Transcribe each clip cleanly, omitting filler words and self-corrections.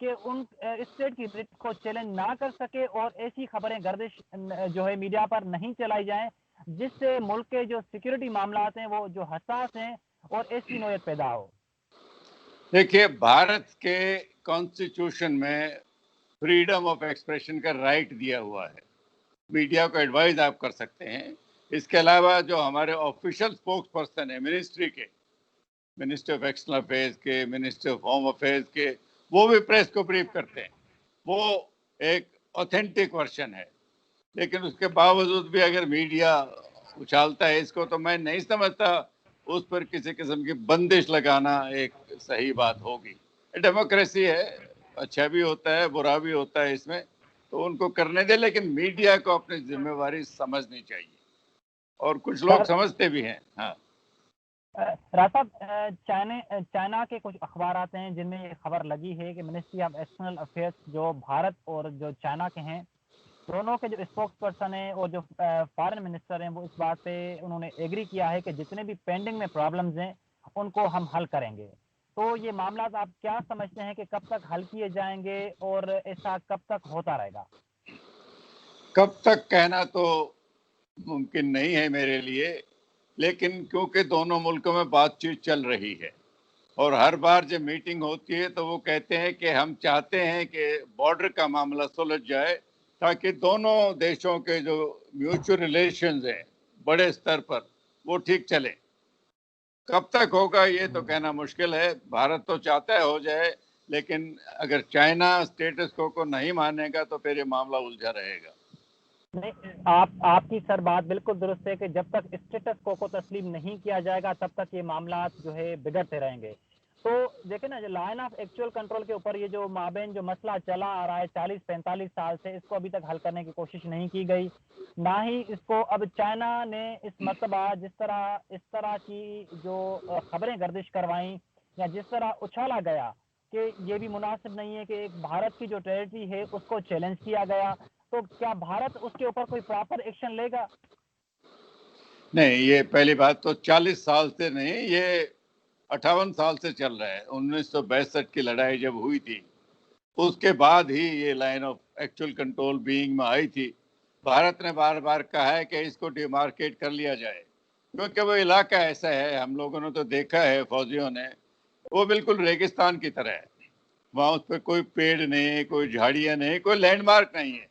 کہ in state کی rate کو چیلنج نہ کر سکے اور ایسی خبریں گردش جو ہے میڈیا پر نہیں چلائی جائیں جس سے ملک کے جو سیکیورٹی معاملات ہیں وہ جو حساس ہیں اور ایسی نوعیت پیدا ہو؟ دیکھیے، بھارت کے کانسٹیٹیوشن میں فریڈم آف ایکسپریشن کا رائٹ دیا ہوا ہے. میڈیا کو ایڈوائز آپ کر سکتے ہیں. اس کے علاوہ جو ہمارے آفیشیل اسپوکس پرسن ہیں منسٹری کے، منسٹر آف ایکسٹرنل افیئرز کے، منسٹر آف ہوم افیئرز کے، وہ بھی پریس کو بریف کرتے ہیں. وہ ایک اوتھینٹک ورژن ہے. لیکن اس کے باوجود بھی اگر میڈیا اچھالتا ہے اس کو، تو میں نہیں سمجھتا اس پر کسی قسم کی بندش لگانا ایک صحیح بات ہوگی. ڈیموکریسی ہے، اچھا بھی ہوتا ہے برا بھی ہوتا ہے اس میں، تو ان کو کرنے دے، لیکن میڈیا کو اپنی ذمہ داری سمجھنی چاہیے، اور کچھ لوگ سمجھتے بھی ہیں. ہاں راج صاحب، چائنا کے کچھ اخبارات ہیں جن میں یہ خبر لگی ہے کہ منسٹری آف ایکسٹرنل افیئرس جو بھارت اور جو چائنا کے ہیں، دونوں کے جو اسپوکس پرسن ہیں اور جو فارن منسٹر ہیں، وہ اس بات پہ انہوں نے ایگری کیا ہے کہ جتنے بھی پینڈنگ میں پرابلمز ہیں ان کو ہم حل کریں گے. تو یہ معاملات آپ کیا سمجھتے ہیں کہ کب تک حل کیے جائیں گے اور ایسا کب تک ہوتا رہے گا؟ کب تک کہنا تو ممکن نہیں ہے میرے لیے، لیکن کیونکہ دونوں ملکوں میں بات چیت چل رہی ہے، اور ہر بار جب میٹنگ ہوتی ہے تو وہ کہتے ہیں کہ ہم چاہتے ہیں کہ بارڈر کا معاملہ سلجھ جائے، تاکہ دونوں دیشوں کے جو میوچل ریلیشنز ہیں بڑے سطر پر وہ ٹھیک چلے. کب تک ہوگا یہ تو کہنا مشکل ہے. بھارت تو چاہتا ہے ہو جائے، لیکن اگر چائنا اسٹیٹس کو نہیں مانے گا تو پھر یہ معاملہ الجھا رہے گا. نہیں، آپ کی سر بات بالکل درست ہے کہ جب تک اسٹیٹس کو تسلیم نہیں کیا جائے گا تب تک یہ معاملات جو ہے بگڑتے رہیں گے. تو دیکھیں نا، جو لائن آف ایکچوئل کنٹرول کے اوپر یہ جو مابین جو مسئلہ چلا آ رہا ہے 40-45 سال سے، اس کو ابھی تک حل کرنے کی کوشش نہیں کی گئی، نہ ہی اس کو اب چائنا نے اس مرتبہ اس طرح کی جو خبریں گردش کروائیں یا جس طرح اچھالا گیا کہ یہ بھی مناسب نہیں ہے کہ ایک بھارت کی جو ٹیریٹری ہے اس کو چیلنج کیا گیا، تو کیا بھارت اس کے اوپر کوئی پراپر ایکشن لے گا؟ نہیں، یہ پہلی بات تو 40 سال سے نہیں، یہ 58 سال سے چل رہا ہے. 1962 کی لڑائی جب ہوئی تھی اس کے بعد ہی یہ line of actual control being میں آئی تھی. بھارت نے بار بار کہا ہے کہ اس کو ڈیمارکیٹ کر لیا جائے، کیونکہ وہ علاقہ ایسا ہے، ہم لوگوں نے تو دیکھا ہے، فوجیوں نے، وہ بالکل ریگستان کی طرح ہے. وہاں اس پہ کوئی پیڑ نہیں، کوئی جھاڑیاں نہیں، کوئی لینڈ مارک نہیں ہے،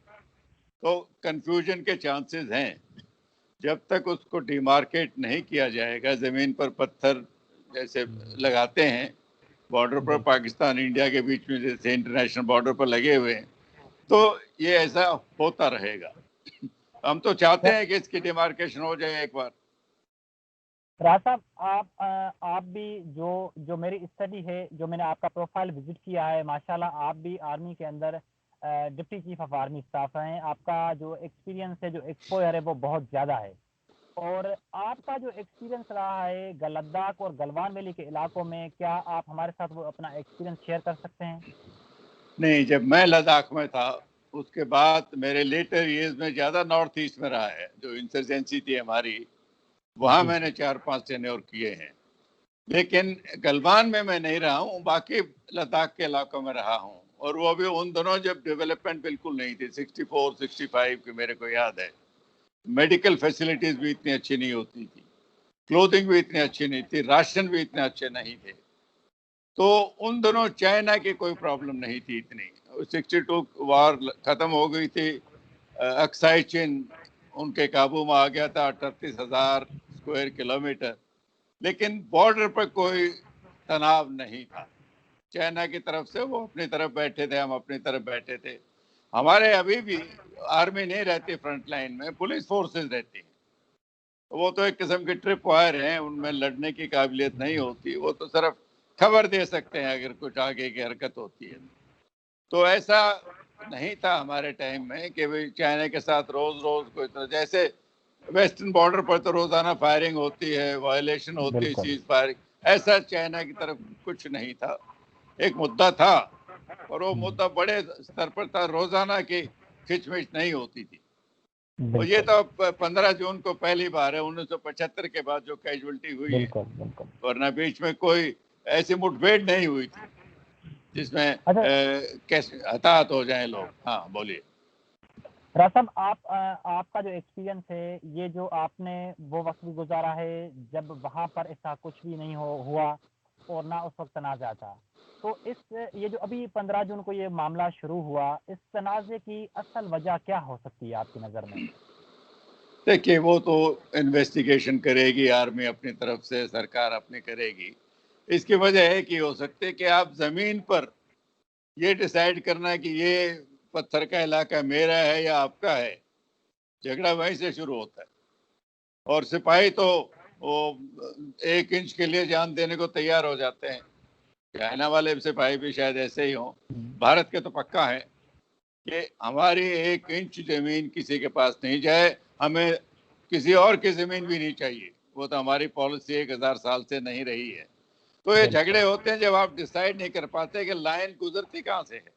تو کنفیوژن کے چانسز ہیں. جب تک اس کو ڈیمارکیٹ نہیں کیا جائے گا، زمین پر پتھر جیسے لگاتے ہیں بارڈر پر پاکستان انڈیا کے بیچ میں، جیسے انٹرنیشنل بارڈر پر لگے ہوئے ہیں، تو یہ ایسا ہوتا رہے گا. ہم تو چاہتے ہیں کہ اس کی ڈیمارکیشن ہو جائے ایک بار. راج صاحب، آپ بھی جو میری اسٹڈی ہے، جو میں نے آپ کا پروفائل وزٹ کیا ہے، ماشاءاللہ آپ بھی آرمی کے اندر deputy chief of army staff ہیں. آپ کا جو ایکسپیرینس ہے، جو ایکسپوئر ہے، وہ بہت زیادہ ہے. اور آپ کا جو ایکسپیرینس رہا ہے لداخ اور گلوان ویلی کے علاقوں میں، کیا آپ ہمارے ساتھ وہ اپنا ایکسپیرینس شیئر کر سکتے ہیں؟ نہیں، جب میں لداخ میں تھا اس کے بعد میرے لیٹر ایئرز میں زیادہ نارتھ ایسٹ میں رہا ہے. جو انسرجنسی تھی ہماری، وہاں میں نے 4-5 ٹینیور کیے ہیں. لیکن گلوان میں نہیں رہا ہوں، باقی لداخ کے علاقوں میں رہا ہوں، اور وہ بھی ان دنوں جب ڈیولپمنٹ بالکل نہیں تھی. 64-65 کی میرے کو یاد ہے. میڈیکل فیسلٹیز بھی اتنی اچھی نہیں ہوتی تھی، کلوتھنگ بھی اتنی اچھی نہیں تھی، راشن بھی اتنے اچھے نہیں تھے. تو ان دنوں چائنا کی کوئی پرابلم نہیں تھی اتنی. 62 وار ختم ہو گئی تھی، اکسائی چین ان کے قابو میں آ گیا تھا، 38,000 اسکوائر کلومیٹر. لیکن بارڈر پر کوئی تناؤ نہیں تھا. چائنا کی طرف سے وہ اپنی طرف بیٹھے تھے، ہم اپنی طرف بیٹھے تھے. ہمارے ابھی بھی آرمی نہیں رہتی فرنٹ لائن میں، پولیس فورسز رہتی ہیں. وہ تو ایک قسم کے ٹرپ وائر ہیں، ان میں لڑنے کی قابلیت نہیں ہوتی. وہ تو صرف خبر دے سکتے ہیں اگر کچھ آگے کی حرکت ہوتی ہے. تو ایسا نہیں تھا ہمارے ٹائم میں کہ چائنا کے ساتھ روز کوئی طرح، جیسے ویسٹرن بارڈر پر تو روزانہ فائرنگ ہوتی ہے، وائلیشن ہوتی ہے بالکل چیز فائرنگ. ایسا چائنا کی طرف کچھ نہیں تھا. ایک مدعا تھا، اور وہ مدعا بڑے سطر پر تھا، روزانہ کی کھچ مچ نہیں ہوتی تھی. اور یہ تو 15 جون کو پہلی بار ہے 1975 کے بعد جو کیجولٹی ہوئی ہے، بالکل بالکل ورنہ بیچ میں کوئی ایسی مٹ بھیڑ نہیں ہوئی تھی. جس میں اچھا کیسے ہتاہت ہو جائیں لوگ. ہاں بولیے. راسم، آپ کا جو ایکسپیرینس ہے، یہ جو آپ نے وہ وقت بھی گزارا ہے جب وہاں پر ایسا کچھ بھی نہیں ہوا اور نہ اس وقت تنازع تھا، تو یہ جو ابھی 15 جون کو یہ معاملہ شروع ہوا، اس تنازع کی اصل وجہ کیا ہو سکتی ہے آپ کی نظر میں؟ دیکھیے وہ تو انویسٹیگیشن کرے گی آرمی اپنی طرف سے، سرکار اپنی کرے گی. اس کی وجہ ہے کہ ہو سکتے کہ آپ زمین پر یہ ڈیسائیڈ کرنا کہ یہ پتھر کا علاقہ میرا ہے یا آپ کا ہے، جھگڑا وہیں سے شروع ہوتا ہے. اور سپاہی تو وہ 1 انچ کے لیے جان دینے کو تیار ہو جاتے ہیں. چائنا والے سپاہی بھی شاید ایسے ہی ہوں. بھارت کے تو پکا ہے کہ ہماری 1 انچ زمین کسی کے پاس نہیں جائے، ہمیں کسی اور کی زمین بھی نہیں چاہیے. وہ تو ہماری پالیسی 1000 سال سے نہیں رہی ہے. تو یہ جھگڑے ہوتے ہیں جب آپ ڈیسائیڈ نہیں کر پاتے کہ لائن گزرتی کہاں سے ہے.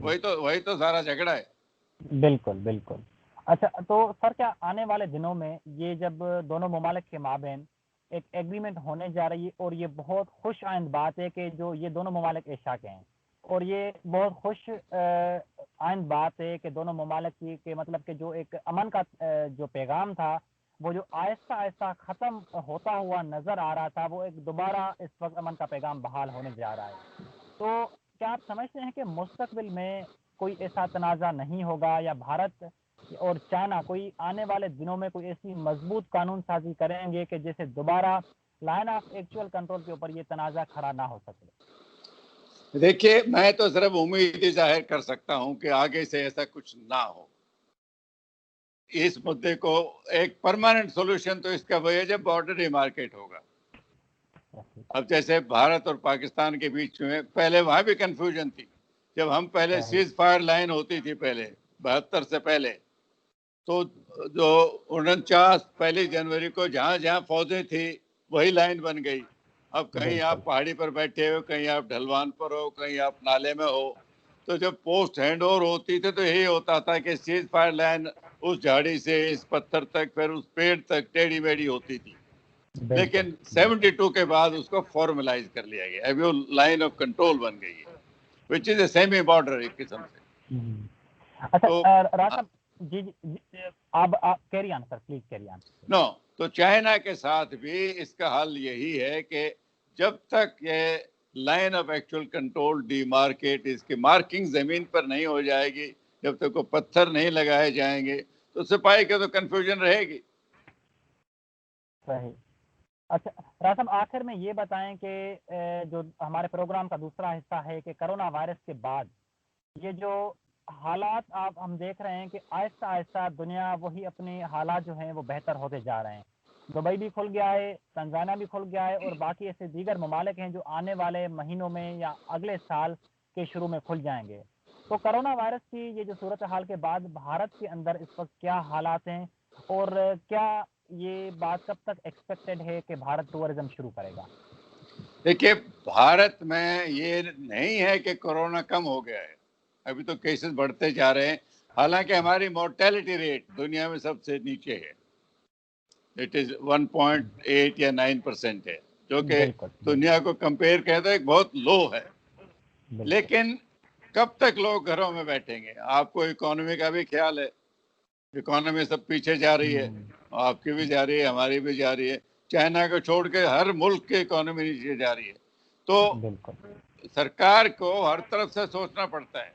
وہی تو سارا جھگڑا ہے. بالکل بالکل. اچھا، تو سر کیا آنے والے دنوں میں یہ جب دونوں ممالک کے مابین ایک ایگریمنٹ ہونے جا رہی ہے، اور یہ بہت خوش آئند بات ہے کہ جو یہ دونوں ممالک ایشیا کے ہیں، اور یہ بہت خوش آئند بات ہے کہ دونوں ممالک کی کہ مطلب کہ جو ایک امن کا جو پیغام تھا، وہ جو آہستہ آہستہ ختم ہوتا ہوا نظر آ رہا تھا، وہ ایک دوبارہ اس وقت امن کا پیغام بحال ہونے جا رہا ہے. تو کیا آپ سمجھتے ہیں کہ مستقبل میں کوئی ایسا تنازع نہیں ہوگا، یا بھارت اور چائنا کوئی آنے والے دنوں میں کوئی ایسی مضبوط قانون سازی کریں گے کہ جیسے دوبارہ لائن آف ایکچوئل کنٹرول کے اوپر یہ تنازع کھڑا نہ ہو سکے؟ دیکھیے میں تو صرف امید ہی ظاہر کر سکتا ہوں کہ آگے سے ایسا کچھ نہ ہو. اس مدے کو ایک پرماننٹ سولوشن تو اس کا وہی ہے جب بارڈر ہی مارکیٹ ہوگا. اب جیسے بھارت اور پاکستان کے بیچ میں پہلے وہاں بھی کنفیوژن تھی. جب ہم پہلے سیز فائر لائن ہوتی تھی پہلے 72 سے پہلے، تو جو 49 جنوری کو جہاں جہاں فوجیں تھی وہی لائن بن گئی. اب کہیں آپ پہاڑی پر بیٹھے ہو، کہیں آپ ڈھلوان پر ہو، کہیں آپ نالے میں ہو. تو جب پوسٹ ہینڈ اوور ہوتی تھی تو یہی ہوتا تھا کہ سیز فائر لائن اس جھاڑی سے اس پتھر تک، پھر اس پیڑ تک ٹیڑھی میڑھی ہوتی تھی. لیکن 72 کے بعد اس کو فارملائز کر لیا گیا. ابھی وہ لائن آف کنٹرول بن گئی ہے، وچ از اے سیمی بارڈر ایک قسم سے. اچھا راستہ، جی آپ carry on sir, please carry on. No, تو چائنا کے ساتھ بھی اس کا حل یہی ہے کہ جب تک یہ line of actual control demarcate, اس کی مارکنگ زمین پر نہیں ہو جائے گی، جب تک وہ پتھر نہیں لگائے جائیں گے، تو سپاہی کے تو کنفیوژن رہے گی. صحیح. اچھا راستہ، آخر میں یہ بتائیں کہ جو ہمارے پروگرام کا دوسرا حصہ ہے کہ کرونا وائرس کے بعد یہ جو حالات ہم دیکھ رہے ہیں کہ آہستہ آہستہ دنیا وہی اپنے حالات جو ہیں وہ بہتر ہوتے جا رہے ہیں. دبئی بھی کھل گیا ہے، تنزانیہ بھی کھل گیا ہے، اور باقی ایسے دیگر ممالک ہیں جو آنے والے مہینوں میں یا اگلے سال کے شروع میں کھل جائیں گے. تو کرونا وائرس کی یہ جو صورتحال کے بعد بھارت کے اندر اس وقت کیا حالات ہیں، اور کیا یہ بات کب تک ایکسپیکٹڈ ہے کہ بھارت ٹورزم شروع کرے گا؟ دیکھیے بھارت میں یہ نہیں ہے کہ کورونا کم ہو گیا ہے، ابھی تو کیسز بڑھتے جا رہے ہیں. حالانکہ ہماری مورٹیلٹی ریٹ دنیا میں سب سے نیچے ہے. اٹ از 1.8 یا 9% ہے، جو کہ دنیا کو کمپیئر کریں تو ایک بہت لو ہے. لیکن کب تک لوگ گھروں میں بیٹھیں گے؟ آپ کو اکانومی کا بھی خیال ہے، اکانومی سب پیچھے جا رہی ہے، آپ کی بھی جا رہی ہے، ہماری بھی جا رہی ہے. چائنا کو چھوڑ کے ہر ملک کی اکانومی نیچے جا رہی ہے. تو سرکار کو ہر طرف سے سوچنا پڑتا ہے.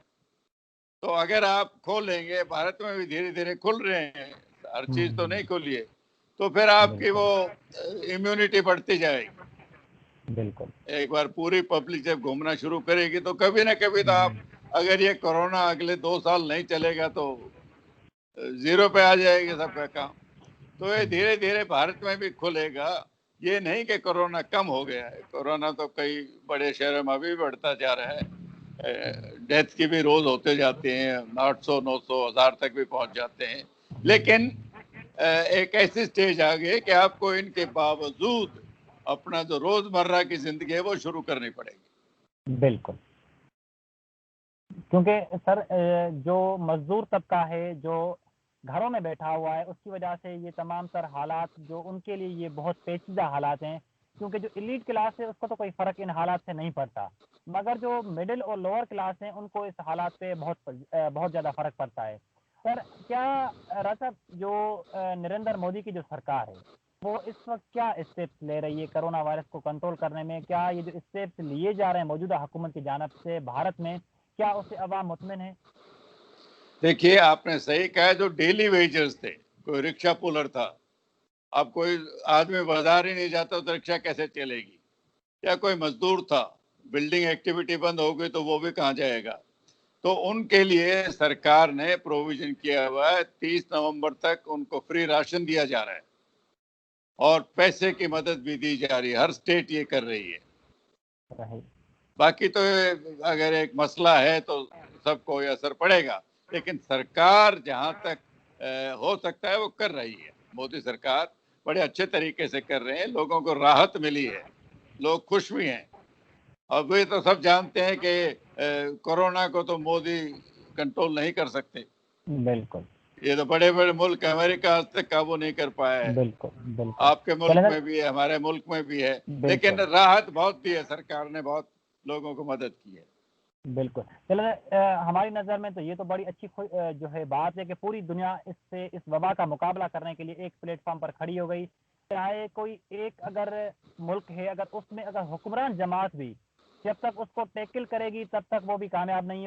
تو اگر آپ کھولیں گے، بھارت میں بھی دھیرے دھیرے کھل رہے ہیں، ہر چیز تو نہیں کھلی ہے، تو پھر آپ کی وہ امیونٹی بڑھتی جائے گی. بالکل. ایک بار پوری پبلک جب گھومنا شروع کرے گی تو کبھی نہ کبھی تو آپ، اگر یہ کورونا اگلے 2 سال نہیں چلے گا تو زیرو پہ آ جائے گی سب کا کام. تو یہ دھیرے دھیرے بھارت میں بھی کھلے گا. یہ نہیں کہ کورونا کم ہو گیا ہے، کورونا تو کئی بڑے شہروں میں ابھی بڑھتا جا رہا ہے. ڈیتھ کی بھی روز ہوتے جاتے ہیں، 800 900 1000 تک بھی پہنچ جاتے ہیں. لیکن ایک ایسی سٹیج آ گئی کہ آپ کو ان کے باوجود اپنا جو روزمرہ کی زندگی ہے وہ شروع کرنی پڑے گی. بالکل، کیونکہ سر جو مزدور طبقہ ہے جو گھروں میں بیٹھا ہوا ہے، اس کی وجہ سے یہ تمام تر حالات جو ان کے لیے یہ بہت پیچیدہ حالات ہیں، کیونکہ جو ایلیٹ کلاس ہے اس کو تو کوئی فرق ان حالات سے نہیں پڑتا. مگر جو مڈل اور لوور کلاس ہیں ان کو اس حالات پہ بہت زیادہ فرق پڑتا ہے. سر کیا رسب جو نریندر مودی کی جو سرکار ہے وہ اس وقت کیا اسٹیپس لے رہی ہے کرونا وائرس کو کنٹرول کرنے میں؟ کیا یہ جو اسٹیپس لیے جا رہے ہیں موجودہ حکومت کی جانب سے بھارت میں، کیا اس سے عوام مطمئن ہے؟ دیکھیے آپ نے صحیح کہا، جو ڈیلی ویجرز تھے، کوئی رکشہ پولر تھا، اب کوئی آدمی بازار ہی نہیں جاتا تو رکشہ کیسے چلے گی؟ یا کوئی مزدور تھا، بلڈنگ ایکٹیویٹی بند ہو گئی تو وہ بھی کہاں جائے گا؟ تو ان کے لیے سرکار نے پروویژن کیا ہوا ہے، 30 نومبر تک ان کو فری راشن دیا جا رہا ہے اور پیسے کی مدد بھی دی جا رہی ہے. ہر سٹیٹ یہ کر رہی ہے. باقی تو اگر ایک مسئلہ ہے تو سب کو یہ اثر پڑے گا، لیکن سرکار جہاں تک ہو سکتا ہے وہ کر رہی ہے. مودی سرکار بڑے اچھے طریقے سے کر رہے ہیں، لوگوں کو راحت ملی ہے، لوگ خوش بھی ہیں. اور وہ تو سب جانتے ہیں کہ کورونا کو تو مودی کنٹرول نہیں کر سکتے. بالکل. یہ تو بڑے بڑے ملک، امریکہ آج تک قابو نہیں کر پایا ہے. بالکل بالکل. آپ کے ملک میں بھی ہے، ہمارے ملک میں بھی ہے، لیکن راحت بہت دی ہے، سرکار نے بہت لوگوں کو مدد کی ہے. بالکل. چلیں ہماری نظر میں تو یہ تو بڑی اچھی جو ہے بات ہے کہ پوری دنیا اس وبا کا مقابلہ کرنے کے لیے ایک پلیٹ فارم پر کھڑی ہو گئی. چاہے کوئی ایک اگر ملک ہے، اگر اس میں اگر حکمران جماعت بھی جب تک اس کو ٹیکل کرے گی تب تک وہ بھی کامیاب نہیں